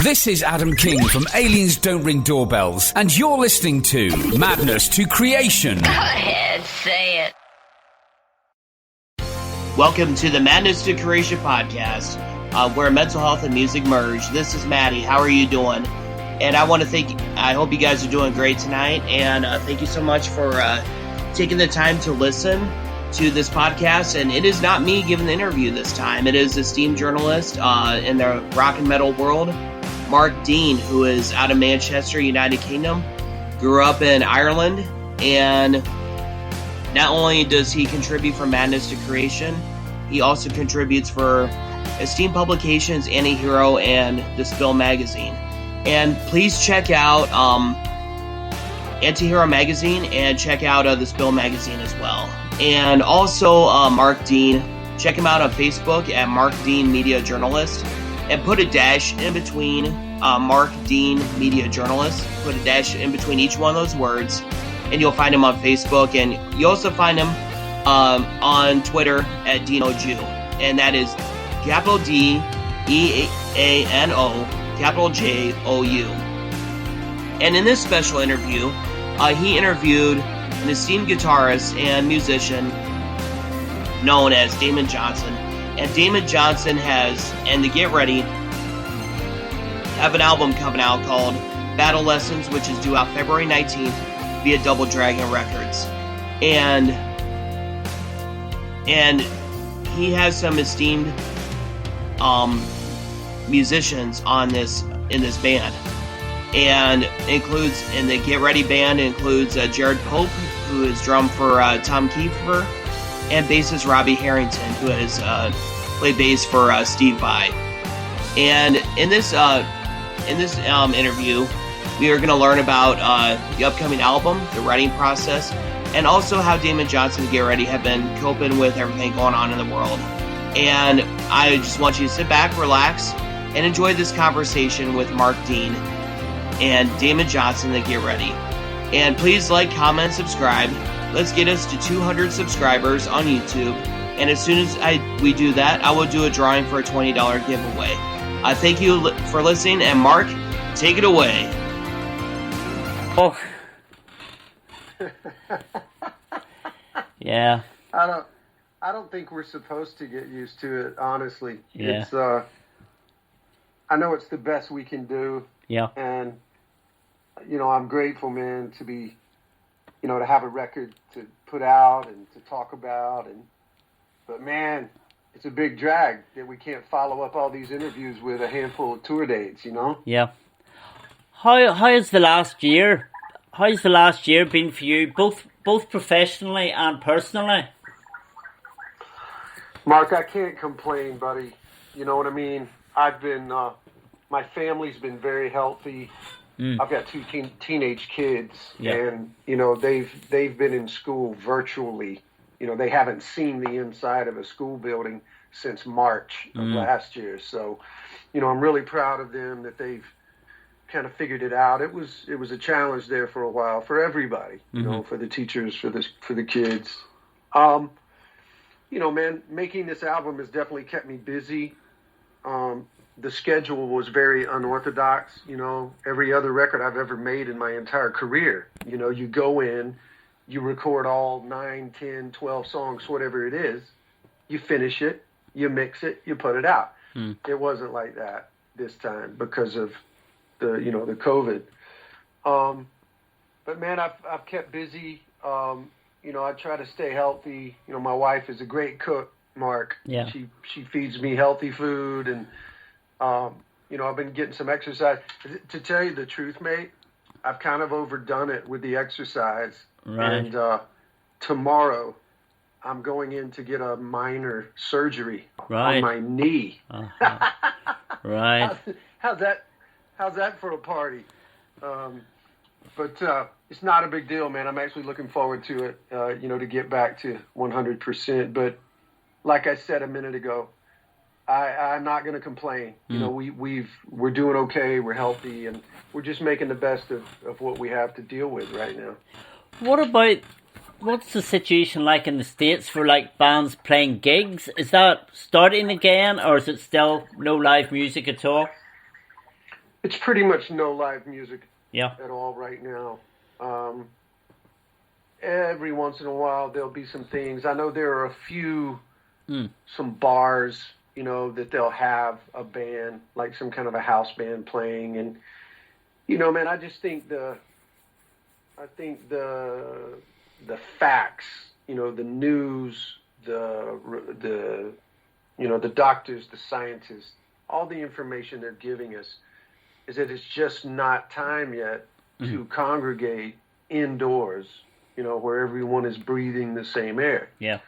This is Adam King from Aliens Don't Ring Doorbells, and you're listening to Madness to Creation. Go ahead, say it. Welcome to the Madness to Creation podcast, where mental health and music merge. This is Maddie. How are you doing? And I hope you guys are doing great tonight, and thank you so much for taking the time to listen to this podcast. And it is not me giving the interview this time. It is esteemed journalist in the rock and metal world, Mark Dean, who is out of Manchester, United Kingdom, grew up in Ireland, and not only does he contribute for Madness to Creation, he also contributes for esteemed publications Antihero and The Spill magazine. And please check out Antihero magazine and check out The Spill magazine as well. And also Mark Dean, check him out on Facebook at Mark Dean Media Journalist, and put a dash in between Mark Dean Media Journalist. Put a dash in between each one of those words, and you'll find him on Facebook. And you also find him on Twitter at Dino Jew, and that is capital D E-A-N-O capital J-O-U. And in this special interview, he interviewed an esteemed guitarist and musician known as Damon Johnson. And Damon Johnson and to get ready, have an album coming out called Battle Lessons, which is due out February 19th via Double Dragon Records. And he has some esteemed musicians in this band. And the Get Ready band includes Jared Pope, who is drum for Tom Kiefer, and bassist Robbie Harrington, who has played bass for Steve Vai. And in this interview, we are going to learn about the upcoming album, the writing process, and also how Damon Johnson and Get Ready have been coping with everything going on in the world. And I just want you to sit back, relax, and enjoy this conversation with Mark Dean and Damon Johnson and Get Ready. And please like, comment, subscribe. Let's get us to 200 subscribers on YouTube. And as soon as we do that, I will do a drawing for a $20 giveaway. Thank you for listening, and Mark, take it away. Oh. Yeah. I don't think we're supposed to get used to it, honestly. Yeah. It's I know it's the best we can do. Yeah. And I'm grateful, man, to be to have a record to put out and to talk about, but man, it's a big drag that we can't follow up all these interviews with a handful of tour dates, Yeah. How has the last year been for you, both professionally and personally? Mark, I can't complain, buddy. You know what I mean? I've been my family's been very healthy. I've got two teenage kids, and they've been in school virtually. They haven't seen the inside of a school building since March of last year. So, I'm really proud of them that they've kind of figured it out. It was a challenge there for a while for everybody, for the teachers, for the kids. Man, making this album has definitely kept me busy. The schedule was very unorthodox. Every other record I've ever made in my entire career, you go in, you record all 9, 10, 12 songs, whatever it is, you finish it, you mix it, you put it out. It wasn't like that this time because of the COVID. But man, I've kept busy. I try to stay healthy. My wife is a great cook, Mark. Yeah. She feeds me healthy food, and I've been getting some exercise. To tell you the truth, mate, I've kind of overdone it with the exercise. Right. And tomorrow, I'm going in to get a minor surgery on my knee. Uh-huh. Right. How's that for a party? But it's not a big deal, man. I'm actually looking forward to it, to get back to 100%. But like I said a minute ago, I'm not going to complain. We're doing okay. We're healthy, and we're just making the best of what we have to deal with right now. What's the situation like in the States for bands playing gigs? Is that starting again, or is it still no live music at all? It's pretty much no live music Yeah. at all right now. Every once in a while there'll be some things. I know there are a few, some bars, you know, that they'll have a band, like some kind of a house band playing. And, you know, man, I just think the facts, you know, the news, the you know, the doctors, the scientists, all the information they're giving us is that it's just not time yet to congregate indoors, you know, where everyone is breathing the same air. Yeah.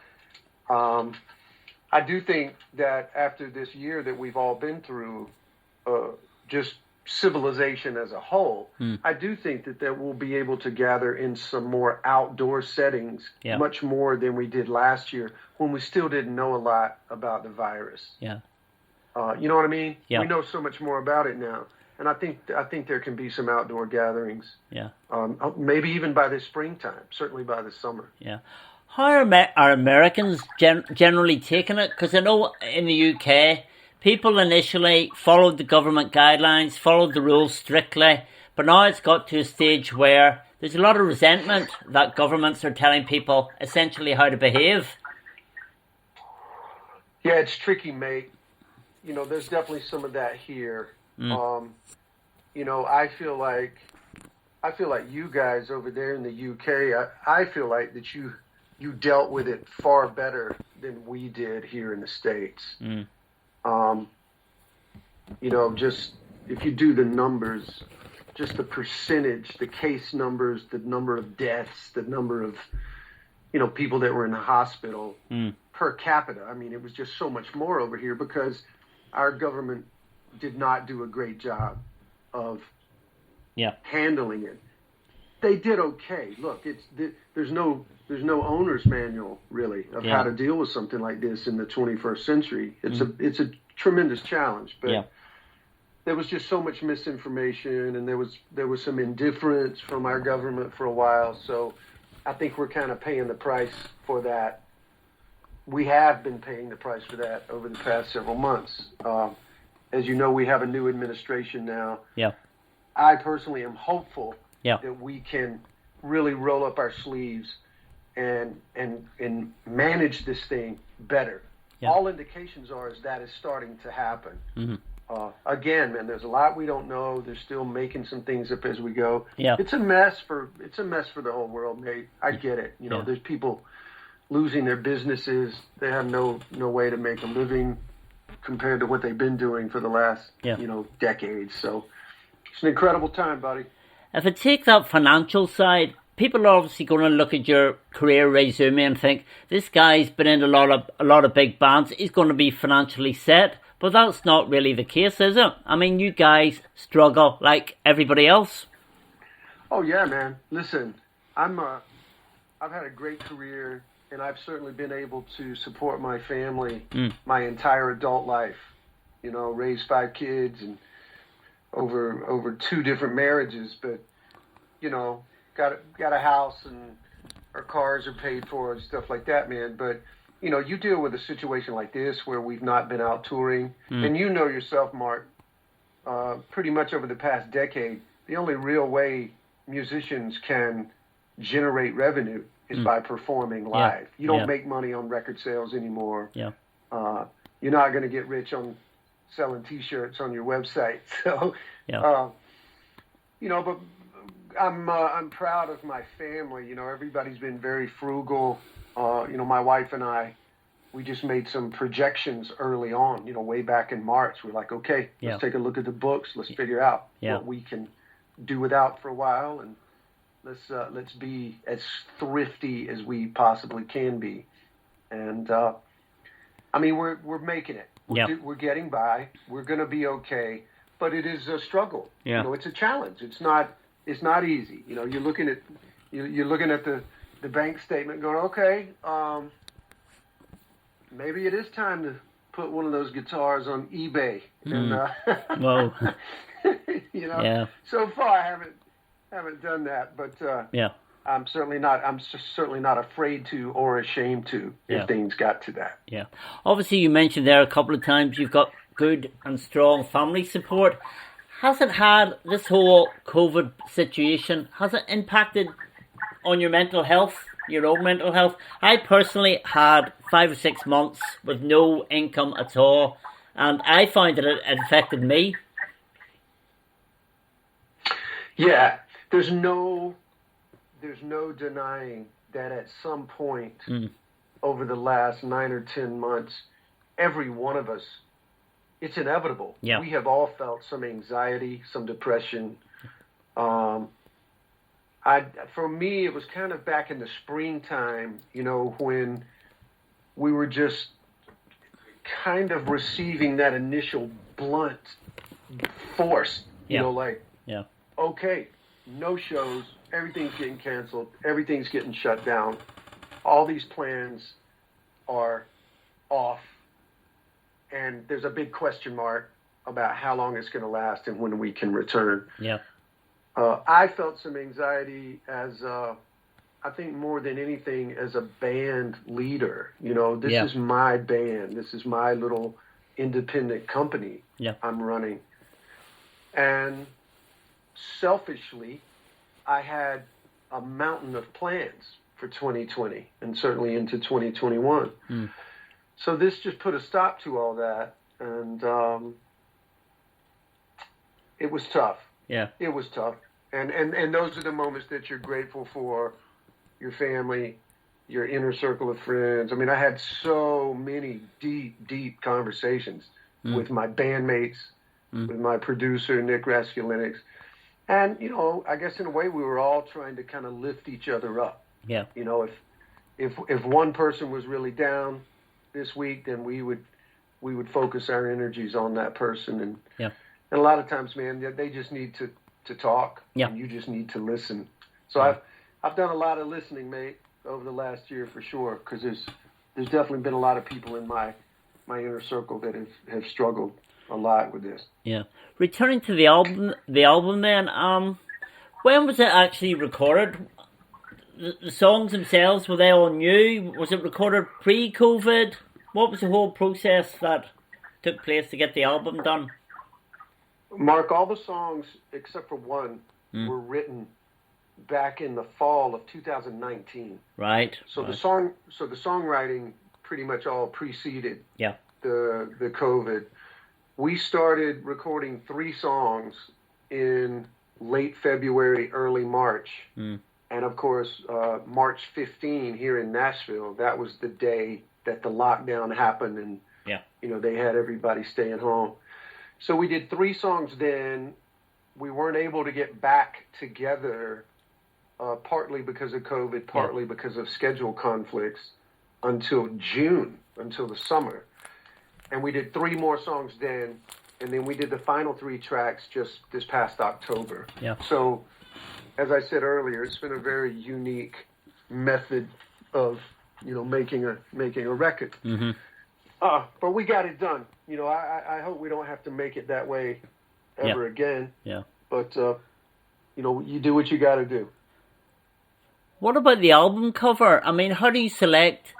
I do think that after this year that we've all been through, just civilization as a whole, I do think that we'll be able to gather in some more outdoor settings, much more than we did last year when we still didn't know a lot about the virus. Yeah. You know what I mean? Yeah. We know so much more about it now. And I think there can be some outdoor gatherings. Yeah. Maybe even by this springtime, certainly by the summer. Yeah. How are Americans generally taking it? Because I know in the UK, people initially followed the government guidelines, followed the rules strictly, but now it's got to a stage where there's a lot of resentment that governments are telling people essentially how to behave. Yeah, it's tricky, mate. You know, there's definitely some of that here. You know, I feel like you guys over there in the UK, I feel like that you dealt with it far better than we did here in the States. You know, just if you do the numbers, just the percentage, the case numbers, the number of deaths, the number of, you know, people that were in the hospital per capita. I mean, it was just so much more over here because our government did not do a great job of handling it. They did okay. Look, there's no owner's manual really of how to deal with something like this in the 21st century. It's a tremendous challenge, but there was just so much misinformation, and there was some indifference from our government for a while. So I think we're kind of paying the price for that. We have been paying the price for that over the past several months. As you know, we have a new administration now. Yeah. I personally am hopeful that we can really roll up our sleeves and manage this thing better. Yeah. All indications are that is starting to happen. Again, man, there's a lot we don't know. They're still making some things up as we go. Yeah. It's a mess for the whole world, mate. I get it. You know, there's people losing their businesses. They have no way to make a living compared to what they've been doing for the last, decades. So it's an incredible time, buddy. If I take that financial side, people are obviously going to look at your career resume and think, this guy's been in a lot of big bands. He's going to be financially set. But that's not really the case, is it? I mean, you guys struggle like everybody else. Oh, yeah, man. Listen, I've had a great career, and I've certainly been able to support my family my entire adult life. You know, raise 5 kids and over 2 different marriages, but you know, got a house and our cars are paid for and stuff like that, man. But you know, you deal with a situation like this where we've not been out touring, and you know yourself, Mark, pretty much over the past decade, the only real way musicians can generate revenue is by performing live. Yeah. You don't make money on record sales anymore. Yeah. You're not going to get rich on selling T-shirts on your website. So, you know, but I'm proud of my family. You know, everybody's been very frugal. You know, my wife and I, we just made some projections early on, you know, way back in March. We're like, okay, let's take a look at the books. Let's figure out what we can do without for a while, and let's be as thrifty as we possibly can be. And I mean, we're making it. We're getting by. We're going to be okay, but it is a struggle. Yeah. You know, it's a challenge. It's not easy. You know, you're looking at the bank statement going, okay, maybe it is time to put one of those guitars on eBay. And, Whoa. You know, so far I haven't done that, but I'm certainly not afraid to or ashamed to if things got to that. Yeah. Obviously, you mentioned there a couple of times you've got good and strong family support. Has it had, this whole COVID situation, has it impacted on your mental health, your own mental health? I personally had 5 or 6 months with no income at all, and I found that it affected me. Yeah, there's no denying that at some point over the last 9 or 10 months, every one of us, it's inevitable. Yeah. We have all felt some anxiety, some depression. For me, it was kind of back in the springtime, when we were just kind of receiving that initial blunt force, okay, no shows, everything's getting canceled, everything's getting shut down, all these plans are off, and there's a big question mark about how long it's going to last and when we can return. Yeah. I felt some anxiety as, I think more than anything, as a band leader. This is my band. This is my little independent company I'm running. And selfishly, I had a mountain of plans for 2020 and certainly into 2021. So this just put a stop to all that, and it was tough. Yeah. It was tough. And those are the moments that you're grateful for your family, your inner circle of friends. I mean, I had so many deep conversations with my bandmates, with my producer, Nick Raskulinix. And, I guess in a way we were all trying to kind of lift each other up. Yeah. If one person was really down this week, then we would focus our energies on that person. And a lot of times, man, they just need to talk. Yeah. And you just need to listen. So I've done a lot of listening, mate, over the last year for sure, because there's definitely been a lot of people in my inner circle that have struggled a lot with this. Yeah. Returning to the album then, when was it actually recorded? The songs themselves, were they all new? Was it recorded pre-COVID? What was the whole process that took place to get the album done? Mark, all the songs except for one were written back in the fall of 2019. Right. So the songwriting pretty much all preceded the COVID. We started recording 3 songs in late February, early March. And of course, March 15 here in Nashville, that was the day that the lockdown happened, and they had everybody staying home. So we did 3 songs then. We weren't able to get back together, partly because of COVID, partly because of schedule conflicts, until June, until the summer. And we did 3 more songs then, and then we did the final 3 tracks just this past October. Yeah. So, as I said earlier, it's been a very unique method of, making a record. But we got it done. I hope we don't have to make it that way ever again. Yeah. But, you do what you got to do. What about the album cover? I mean, how do you select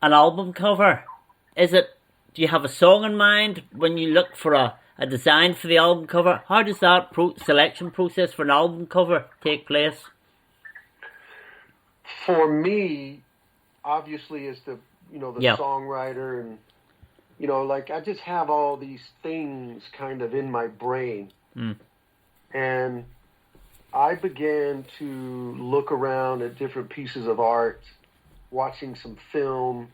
an album cover? Do you have a song in mind when you look for a design for the album cover? How does that selection process for an album cover take place? For me, obviously, as the songwriter, and I just have all these things kind of in my brain, and I began to look around at different pieces of art, watching some film,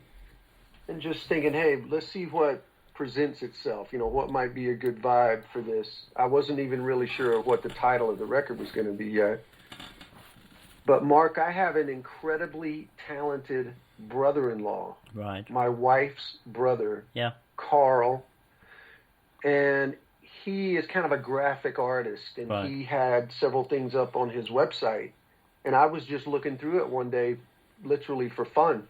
and just thinking, hey, let's see what presents itself. What might be a good vibe for this. I wasn't even really sure what the title of the record was going to be yet. But Mark, I have an incredibly talented brother-in-law. Right. My wife's brother. Yeah. Carl. And he is kind of a graphic artist, and he had several things up on his website. And I was just looking through it one day, literally for fun.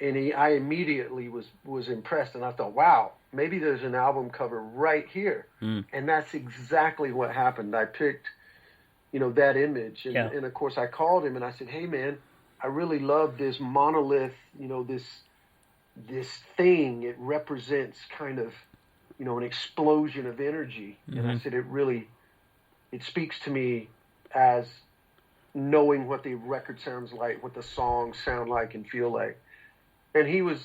And I immediately was impressed, and I thought, wow, maybe there's an album cover right here. And that's exactly what happened. I picked, that image. And, and of course, I called him, and I said, hey, man, I really love this monolith, this thing. It represents kind of an explosion of energy. Mm-hmm. And I said, it speaks to me as knowing what the record sounds like, what the songs sound like and feel like. And he was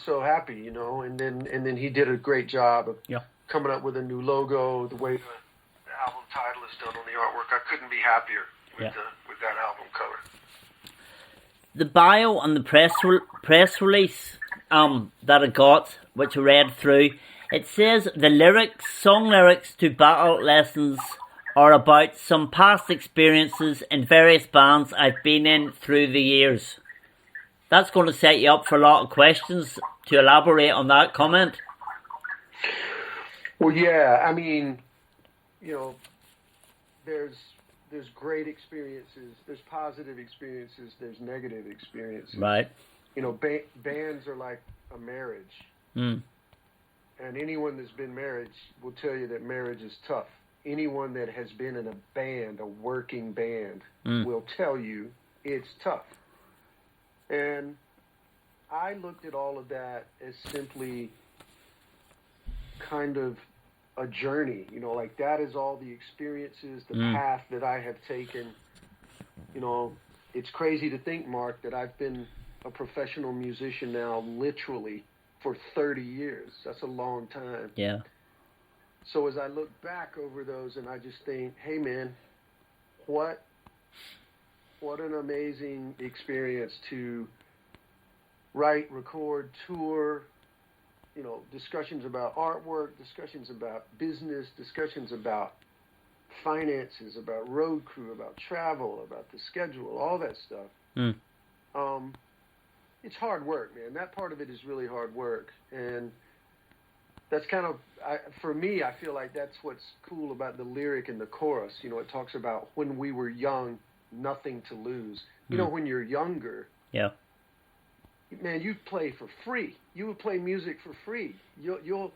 so happy, and then he did a great job of coming up with a new logo, the way the album title is done on the artwork. I couldn't be happier with that album cover. The bio on the press release that I got, which I read through, it says the song lyrics to Battle Lessons are about some past experiences in various bands I've been in through the years. That's going to set you up for a lot of questions. To elaborate on that comment. Well, yeah, I mean, there's great experiences, there's positive experiences, there's negative experiences. Right. Bands are like a marriage. Mm. And anyone that's been married will tell you that marriage is tough. Anyone that has been in a band, a working band, will tell you it's tough. And I looked at all of that as simply kind of a journey, like that is all the experiences, the path that I have taken. It's crazy to think, Mark, that I've been a professional musician now literally for 30 years. That's a long time. Yeah. So as I look back over those and I just think, hey man, what an amazing experience to write, record, tour, discussions about artwork, discussions about business, discussions about finances, about road crew, about travel, about the schedule, all that stuff. It's hard work, man. That part of it is really hard work. And that's kind of, for me, I feel like that's what's cool about the lyric and the chorus. It talks about when we were young, nothing to lose. When you're younger, man, you'd play for free. You would play music for free. You'll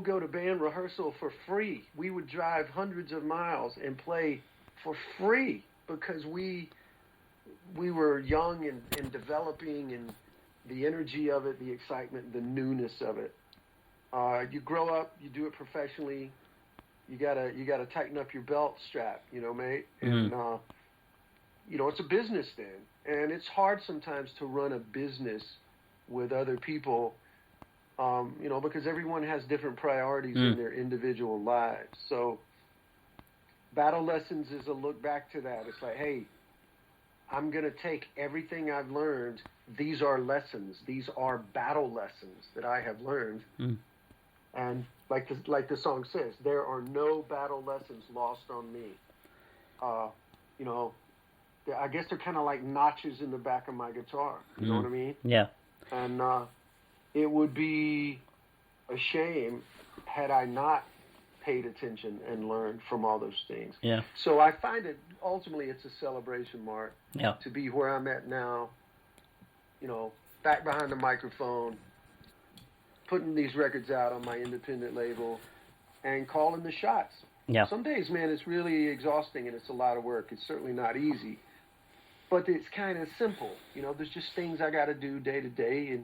go to band rehearsal for free. We would drive hundreds of miles and play for free because we were young and developing, and the energy of it, the excitement, the newness of it. You grow up, you do it professionally. You gotta tighten up your belt strap, mate. And it's a business then, and it's hard sometimes to run a business with other people, because everyone has different priorities in their individual lives. So, Battle Lessons is a look back to that. It's like, hey, I'm gonna take everything I've learned. These are lessons. These are battle lessons that I have learned. And like the song says, there are no battle lessons lost on me. I guess they're kind of like notches in the back of my guitar. You know what I mean? Yeah. And it would be a shame had I not paid attention and learned from all those things. Yeah. So I find it, ultimately, it's a celebration, Mark, to be where I'm at now, back behind the microphone, putting these records out on my independent label and calling the shots. Yeah. Some days, man, it's really exhausting and it's a lot of work. It's certainly not easy, but it's kind of simple. There's just things I got to do day to day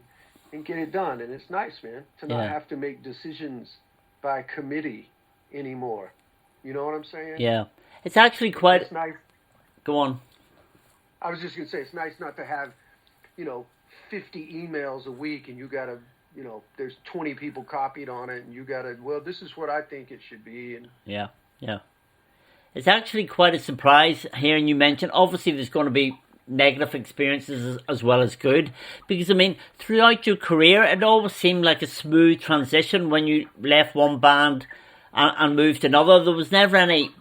and get it done. And it's nice, man, to not have to make decisions by committee anymore. You know what I'm saying? Yeah. It's actually quite... It's nice. Go on. I was just going to say, it's nice not to have, 50 emails a week and you got to, there's 20 people copied on it and you got to, well, this is what I think it should be. And yeah. It's actually quite a surprise hearing you mention, obviously there's going to be negative experiences as well as good, because throughout your career it always seemed like a smooth transition when you left one band and moved to another. There was never any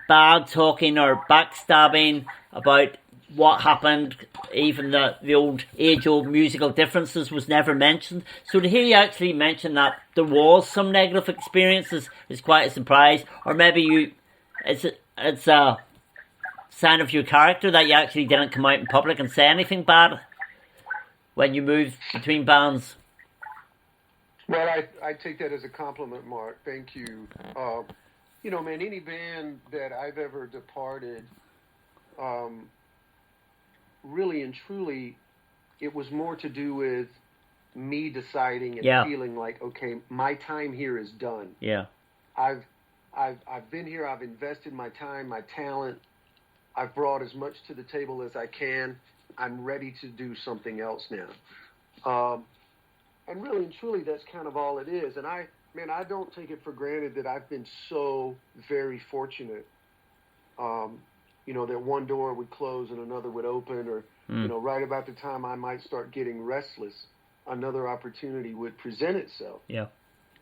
bad talking or backstabbing about what happened. Even the old age-old musical differences was never mentioned. So to hear you actually mention that there was some negative experiences is quite a surprise. Or maybe it's a sign of your character that you actually didn't come out in public and say anything bad when you moved between bands. Well, I take that as a compliment, Mark. Thank you. Man, any band that I've ever departed, really and truly, it was more to do with me deciding and Yeah. feeling like, okay, my time here is done. Yeah. I've been here. I've invested my time, my talent. I've brought as much to the table as I can. I'm ready to do something else now. And really and truly, that's kind of all it is. And I don't take it for granted that I've been so very fortunate. That one door would close and another would open, or right about the time I might start getting restless, another opportunity would present itself. Yeah.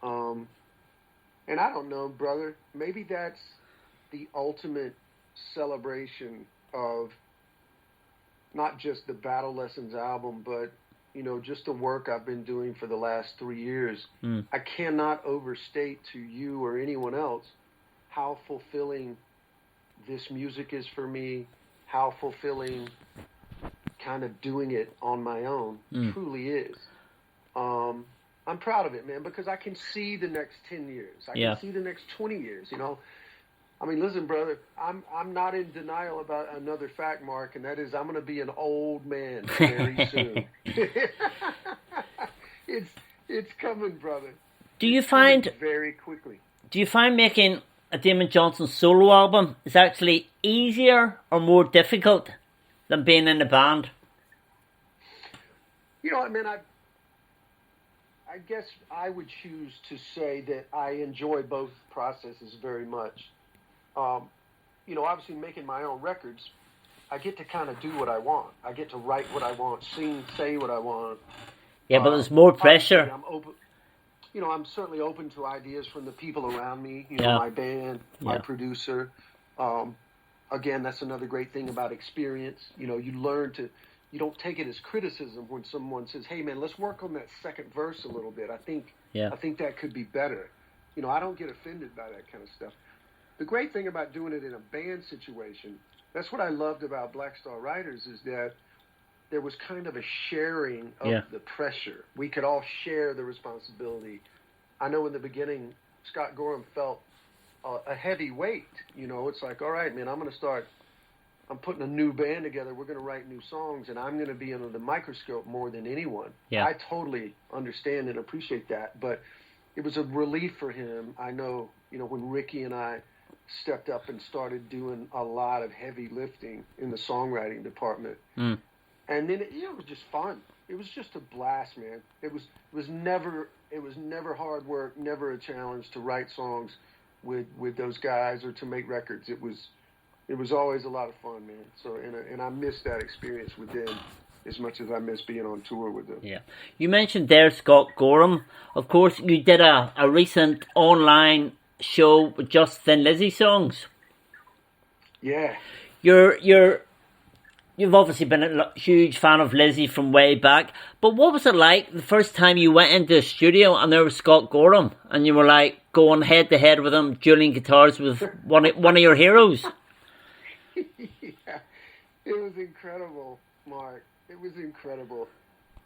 And I don't know, brother, maybe that's the ultimate celebration of not just the Battle Lessons album, but, just the work I've been doing for the last 3 years. I cannot overstate to you or anyone else how fulfilling this music is for me, how fulfilling kind of doing it on my own truly is. I'm proud of it, man, because I can see the next 10 years. I can see the next 20 years, I mean, listen, brother, I'm not in denial about another fact, Mark, and that is I'm going to be an old man very soon. It's coming, brother. Do you find very quickly? Do you find making a Damon Johnson solo album is actually easier or more difficult than being in a band? I mean, I guess I would choose to say that I enjoy both processes very much. Obviously making my own records, I get to kind of do what I want. I get to write what I want, sing, say what I want. Yeah, but there's more pressure. I'm open. I'm certainly open to ideas from the people around me. Yeah. My band, my producer. Again, that's another great thing about experience. You learn to. You don't take it as criticism when someone says, "Hey, man, let's work on that second verse a little bit. I think that could be better." I don't get offended by that kind of stuff. The great thing about doing it in a band situation, that's what I loved about Black Star Writers, is that there was kind of a sharing of the pressure. We could all share the responsibility. I know in the beginning, Scott Gorham felt a heavy weight. It's like, all right, man, I'm putting a new band together. We're going to write new songs, and I'm going to be under the microscope more than anyone. Yeah. I totally understand and appreciate that, but it was a relief for him. I know, when Ricky and I stepped up and started doing a lot of heavy lifting in the songwriting department. And then it was just fun. It was just a blast, man. It was never hard work, never a challenge to write songs with those guys or to make records. It was always a lot of fun, man. So and I miss that experience with them as much as I miss being on tour with them. Yeah. You mentioned there Scott Gorham. Of course, you did a recent online show with just Thin Lizzy songs. Yeah. You've obviously been a huge fan of Lizzy from way back, but what was it like the first time you went into the studio and there was Scott Gorham and you were like going head to head with him, dueling guitars with one of your heroes? Yeah, it was incredible, Mark. It was incredible.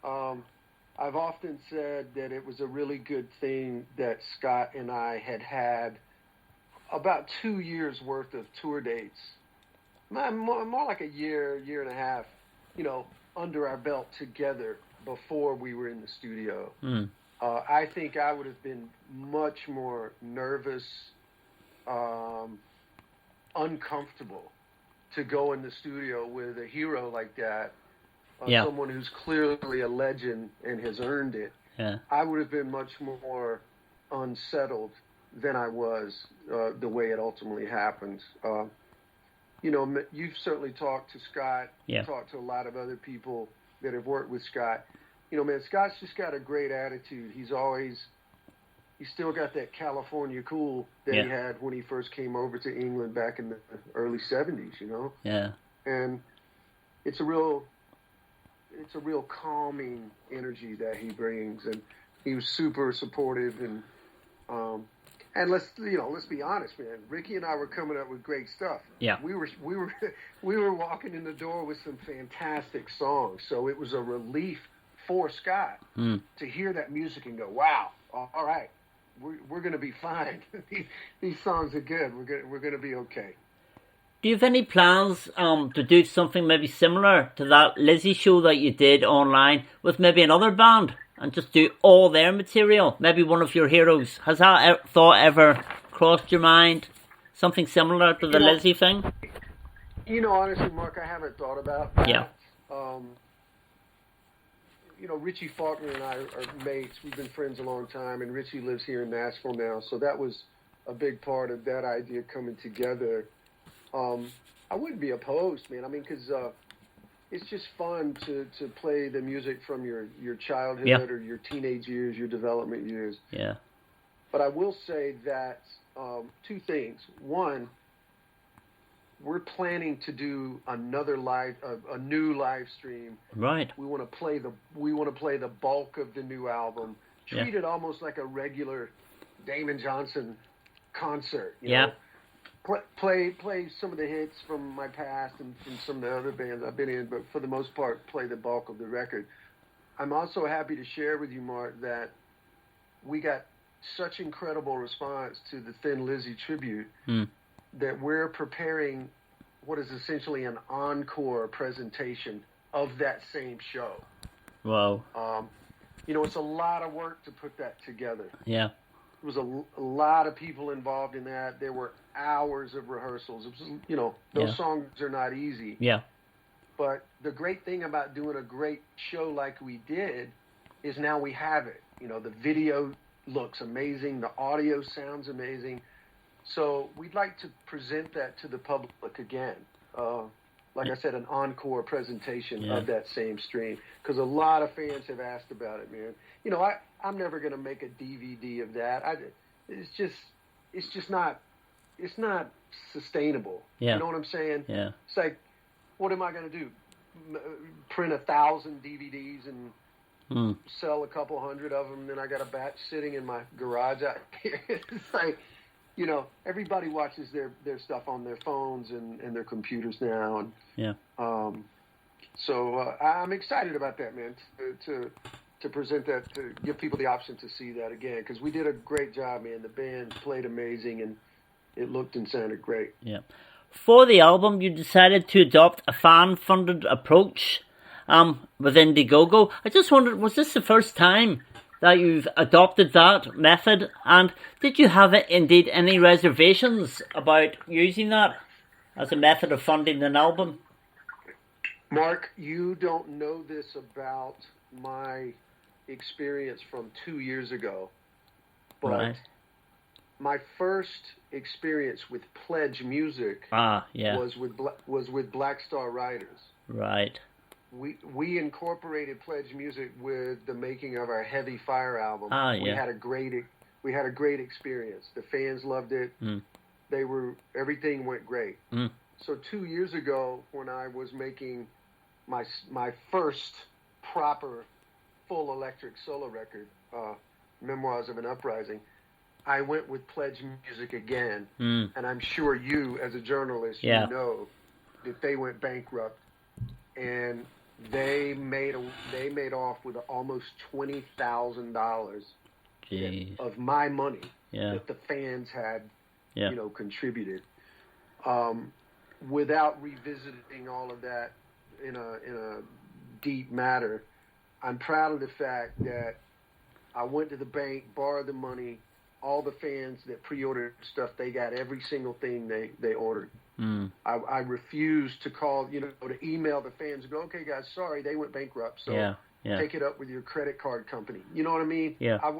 I've often said that it was a really good thing that Scott and I had about 2 years worth of tour dates. More like a year and a half, under our belt together before we were in the studio. I think I would have been much more nervous, uncomfortable to go in the studio with a hero like that, someone who's clearly a legend and has earned it. Yeah. I would have been much more unsettled than I was the way it ultimately happened. You've certainly talked to Scott. Yeah. Talked to a lot of other people that have worked with Scott. Man, Scott's just got a great attitude. He's still got that California cool that he had when he first came over to England back in the early 70s, Yeah. And it's a real calming energy that he brings, and he was super supportive, and let's be honest, man. Ricky and I were coming up with great stuff. Yeah. We were walking in the door with some fantastic songs, so it was a relief for Scott to hear that music and go, wow, all right, we're going to be fine. These songs are good. We're going to be okay. Do you have any plans to do something maybe similar to that Lizzy show that you did online with maybe another band and just do all their material? Maybe one of your heroes. Has that thought ever crossed your mind? Something similar to the Lizzie thing? Honestly, Mark, I haven't thought about that. Yeah. Richie Faulkner and I are mates. We've been friends a long time, and Richie lives here in Nashville now, so that was a big part of that idea coming together. I wouldn't be opposed, man. I mean, because it's just fun to play the music from your childhood or your teenage years, your development years. Yeah. But I will say that two things. One, we're planning to do a new live stream. Right. We want to play the bulk of the new album. Treat it almost like a regular Damon Johnson concert. You know? Play some of the hits from my past and from some of the other bands I've been in, but for the most part, play the bulk of the record. I'm also happy to share with you, Mark, that we got such incredible response to the Thin Lizzy tribute that we're preparing what is essentially an encore presentation of that same show. Wow. It's a lot of work to put that together. Yeah. There was a lot of people involved in that. There were hours of rehearsals. It was, those songs are not easy. Yeah. But the great thing about doing a great show like we did is now we have it. The video looks amazing. The audio sounds amazing. So we'd like to present that to the public again. Like I said, an encore presentation of that same stream. Because a lot of fans have asked about it, man. I'm never going to make a DVD of that. It's not sustainable. Yeah. You know what I'm saying? Yeah. It's like, what am I going to do? Print 1,000 DVDs and sell a couple hundred of them, then I got a batch sitting in my garage out here. It's like, everybody watches their stuff on their phones and their computers now. And, so I'm excited about that, man, to present that, to give people the option to see that again, because we did a great job, man. The band played amazing, and it looked and sounded great. Yeah. For the album, you decided to adopt a fan-funded approach with Indiegogo. I just wondered, was this the first time that you've adopted that method? And did you have indeed any reservations about using that as a method of funding an album? Mark, you don't know this about my experience from 2 years ago, but my first experience with Pledge Music was with Black Star Riders. Right. We incorporated Pledge Music with the making of our Heavy Fire album. We had a great experience. The fans loved it. Everything went great. So 2 years ago, when I was making my first proper full electric solo record, Memoirs of an Uprising, I went with Pledge Music again, and I'm sure you, as a journalist, you know that they went bankrupt, and they made off with almost $20,000 of my money that the fans had, contributed. Without revisiting all of that in a deep matter, I'm proud of the fact that I went to the bank, borrowed the money. All the fans that pre-ordered stuff, they got every single thing they ordered. I refused to call, to email the fans and go, okay, guys, sorry, they went bankrupt, so take it up with your credit card company. You know what I mean? Yeah. I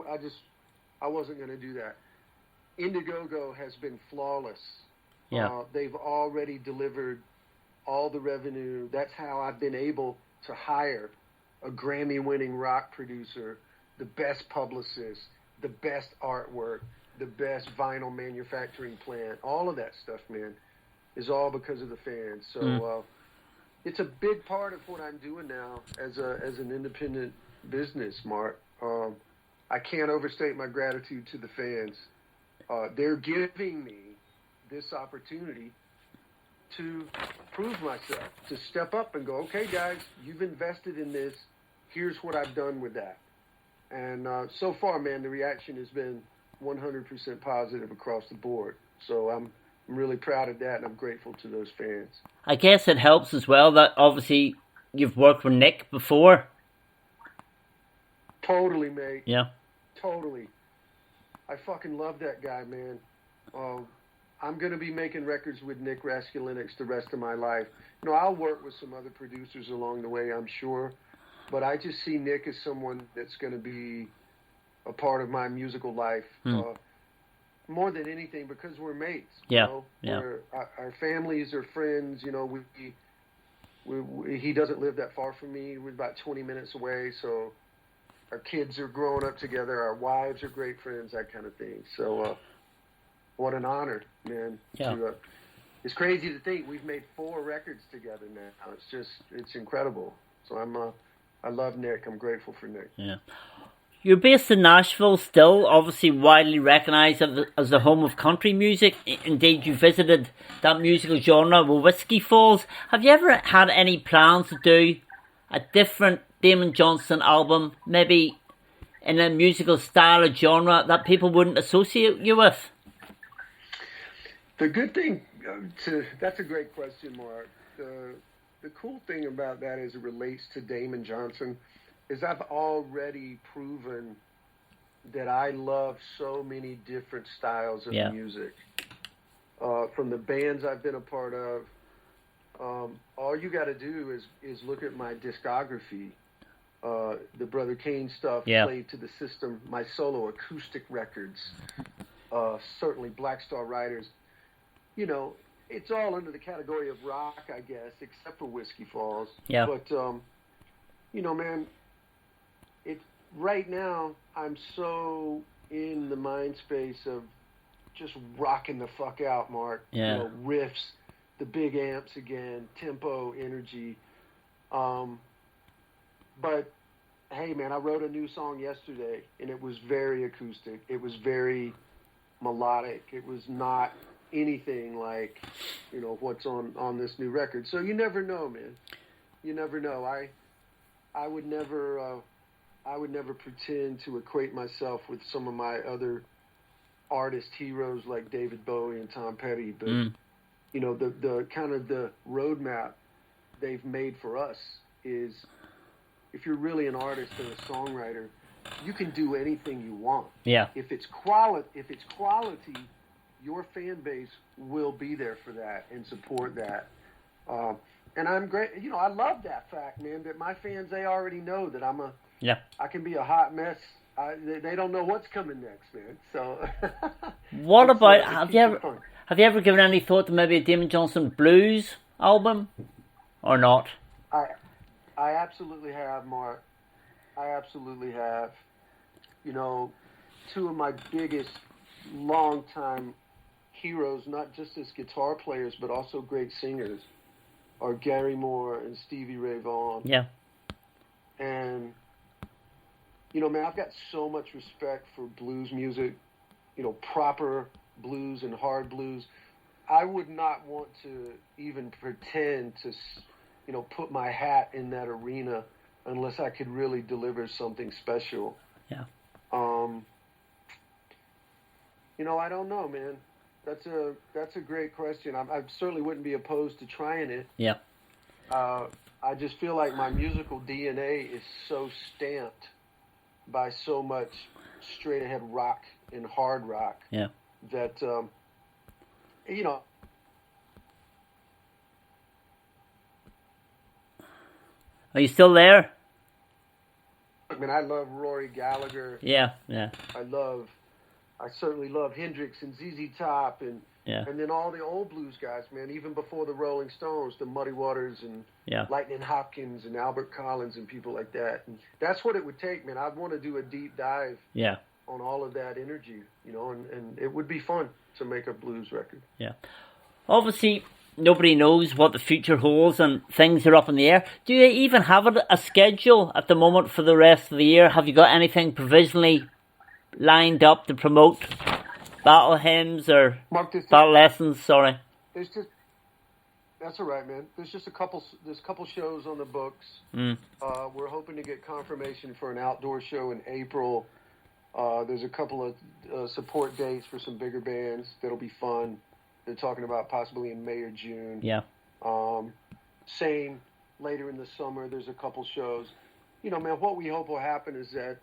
wasn't going to do that. Indiegogo has been flawless. Yeah. They've already delivered all the revenue. That's how I've been able to hire a Grammy-winning rock producer, the best publicist, the best artwork, the best vinyl manufacturing plant. All of that stuff, man, is all because of the fans. So it's a big part of what I'm doing now as an independent business, Mark. I can't overstate my gratitude to the fans. They're giving me this opportunity to prove myself, to step up and go, okay, guys, you've invested in this. Here's what I've done with that. And so far, man, the reaction has been 100% positive across the board. So I'm really proud of that, and I'm grateful to those fans. I guess it helps as well that obviously you've worked with Nick before. Totally, mate. Yeah. Totally. I fucking love that guy, man. I'm going to be making records with Nick Raskulinecz the rest of my life. I'll work with some other producers along the way, I'm sure. But I just see Nick as someone that's going to be a part of my musical life. More than anything, because we're mates. Yeah. Our families are friends. He doesn't live that far from me. We're about 20 minutes away, so our kids are growing up together. Our wives are great friends, that kind of thing. So what an honor, man. Yeah. It's crazy to think we've made 4 records together now. It's incredible. So I love Nick. I'm grateful for Nick. Yeah. You're based in Nashville, still obviously widely recognised as the home of country music. Indeed, you visited that musical genre with Whiskey Falls. Have you ever had any plans to do a different Damon Johnson album, maybe in a musical style or genre that people wouldn't associate you with? The good thing, that's a great question, Mark. The cool thing about that as it relates to Damon Johnson is I've already proven that I love so many different styles of music. From the bands I've been a part of, all you got to do is look at my discography. The Brother Kane stuff, Played to the System, my solo acoustic records, certainly Black Star Riders. It's all under the category of rock, I guess, except for Whiskey Falls. Yeah. But, man, right now, I'm so in the mind space of just rocking the fuck out, Mark. Yeah. Riffs, the big amps again, tempo, energy. But, hey, man, I wrote a new song yesterday, and it was very acoustic. It was very melodic. It was not anything like, what's on this new record. So you never know, man. You never know. I would never pretend to equate myself with some of my other artist heroes like David Bowie and Tom Petty, but the kind of the roadmap they've made for us is, if you're really an artist and a songwriter, you can do anything you want. Yeah. If it's quality, your fan base will be there for that and support that. And I'm great. I love that fact, man, that my fans, they already know that I can be a hot mess. They don't know what's coming next, man. So what about, have you ever given any thought to maybe a Damon Johnson blues album or not? I absolutely have, Mark. I absolutely have. Two of my biggest longtime heroes, not just as guitar players, but also great singers, are Gary Moore and Stevie Ray Vaughan. Yeah. And, man, I've got so much respect for blues music, proper blues and hard blues. I would not want to even pretend to, put my hat in that arena unless I could really deliver something special. Yeah. I don't know, man. That's a great question. I certainly wouldn't be opposed to trying it. Yeah. I just feel like my musical DNA is so stamped by so much straight ahead rock and hard rock. Yeah. That Are you still there? I mean, I love Rory Gallagher. Yeah. I certainly love Hendrix and ZZ Top and then all the old blues guys, man, even before the Rolling Stones, the Muddy Waters and Lightning Hopkins and Albert Collins and people like that. And that's what it would take, man. I'd want to do a deep dive on all of that energy, and it would be fun to make a blues record. Yeah. Obviously, nobody knows what the future holds and things are up in the air. Do you even have a schedule at the moment for the rest of the year? Have you got anything provisionally lined up to promote battle hymns or battle lessons? Sorry. That's all right, man. There's a couple shows on the books. We're hoping to get confirmation for an outdoor show in April. There's a couple of support dates for some bigger bands that'll be fun. They're talking about possibly in May or June. Yeah. Same later in the summer. There's a couple shows. Man, what we hope will happen is that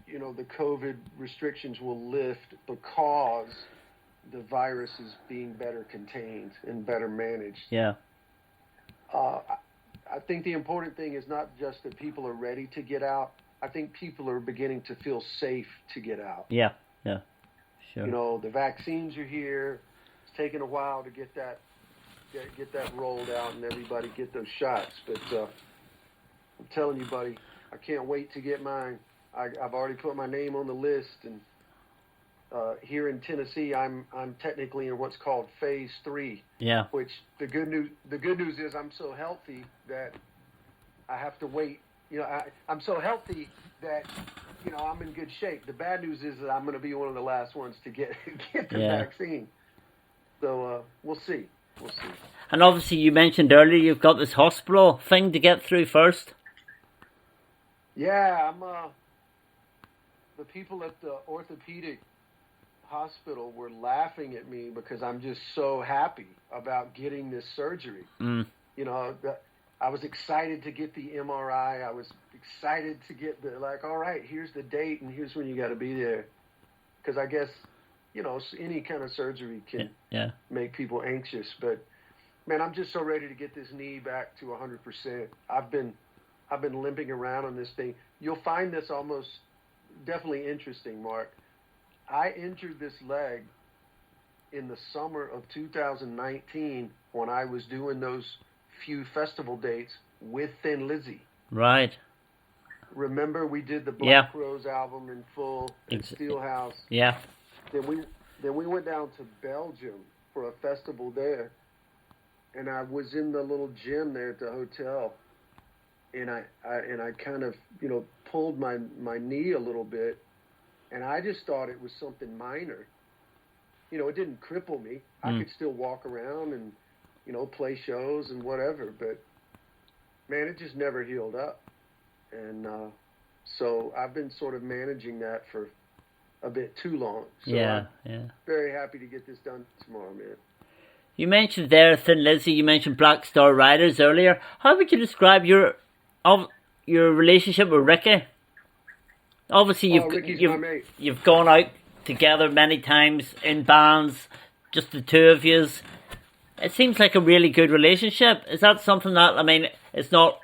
the COVID restrictions will lift because the virus is being better contained and better managed. Yeah. I think the important thing is not just that people are ready to get out. I think people are beginning to feel safe to get out. Yeah, sure. The vaccines are here. It's taken a while to get that rolled out and everybody get those shots. But I'm telling you, buddy, I can't wait to get mine. I've already put my name on the list, and here in Tennessee, I'm technically in what's called phase 3. Yeah. Which the good news is I'm so healthy that I have to wait. I'm so healthy that I'm in good shape. The bad news is that I'm going to be one of the last ones to get the vaccine. So we'll see. And obviously, you mentioned earlier you've got this hospital thing to get through first. Yeah, the people at the orthopedic hospital were laughing at me because I'm just so happy about getting this surgery. I was excited to get the MRI. I was excited to get all right, here's the date and here's when you got to be there. Because I guess, any kind of surgery can make people anxious. But, man, I'm just so ready to get this knee back to 100%. I've been limping around on this thing. You'll find this almost definitely interesting, Mark. I injured this leg in the summer of 2019 when I was doing those few festival dates with Thin Lizzy. Right. Remember we did the Black Rose album in full at Steelhouse. Yeah. Then we went down to Belgium for a festival there, and I was in the little gym there at the hotel, and I kind of pulled my knee a little bit, and I just thought it was something minor. It didn't cripple me. I could still walk around and play shows and whatever, but man, it just never healed up. And so I've been sort of managing that for a bit too long. So I'm very happy to get this done tomorrow, man. You mentioned there Thin Lizzy, you mentioned Black Star Riders earlier. How would you describe your relationship with Ricky? Obviously, you've gone out together many times in bands, just the two of yous. It seems like a really good relationship. Is that something that, it's not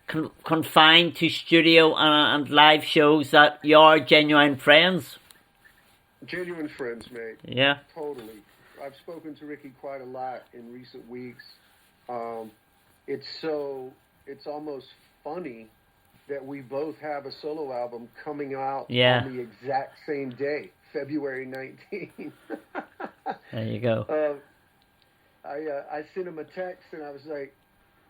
confined to studio and live shows, that you are genuine friends? Genuine friends, mate. Yeah. Totally. I've spoken to Ricky quite a lot in recent weeks. It's almost funny that we both have a solo album coming out on the exact same day, February 19th. There you go. I sent him a text and I was like,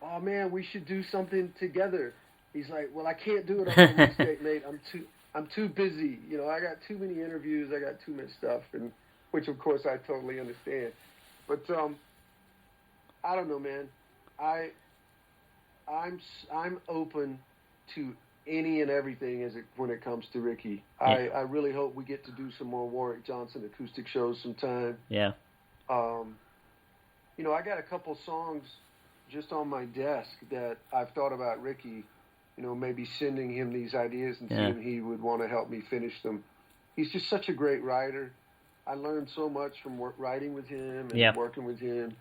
"Oh man, we should do something together." He's like, "Well, I can't do it on a release date, mate. I'm too busy. I got too many interviews. I got too much stuff," and which of course I totally understand. But I don't know, man. I'm open to any and everything when it comes to Ricky. Yeah. I really hope we get to do some more Warwick Johnson acoustic shows sometime. Yeah. I got a couple songs just on my desk that I've thought about Ricky, maybe sending him these ideas and seeing he would want to help me finish them. He's just such a great writer. I learned so much from writing with him and working with him.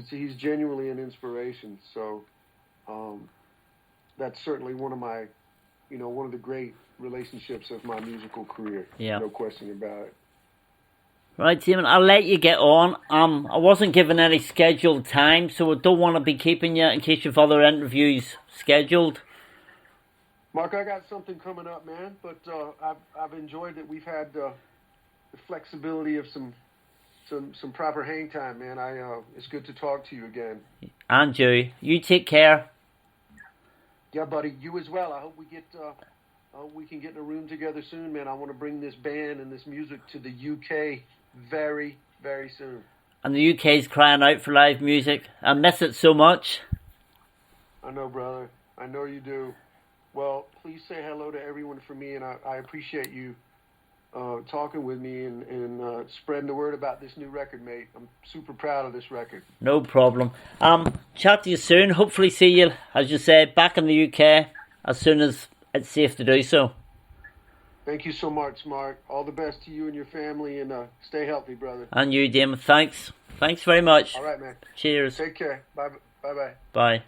He's genuinely an inspiration. So that's certainly one of my, one of the great relationships of my musical career. Yeah. No question about it. Right, Damon, I'll let you get on. I wasn't given any scheduled time, so I don't want to be keeping you in case you've other interviews scheduled. Mark, I got something coming up, man, but I've enjoyed that we've had the flexibility of some proper hang time, man. It's good to talk to you again. And you take care. Yeah, buddy, you as well. I hope we can get in a room together soon, man. I want to bring this band and this music to the UK very, very soon. And the UK's crying out for live music. I miss it so much. I know, brother. I know you do. Well, please say hello to everyone for me, and I appreciate you talking with me and spreading the word about this new record, mate. I'm super proud of this record. No problem. Chat to you soon. Hopefully see you, as you said, back in the UK as soon as it's safe to do so. Thank you so much, Mark. All the best to you and your family, and stay healthy, brother. And you, Damon. Thanks very much. All right, man. Cheers. Take care. Bye. Bye. Bye.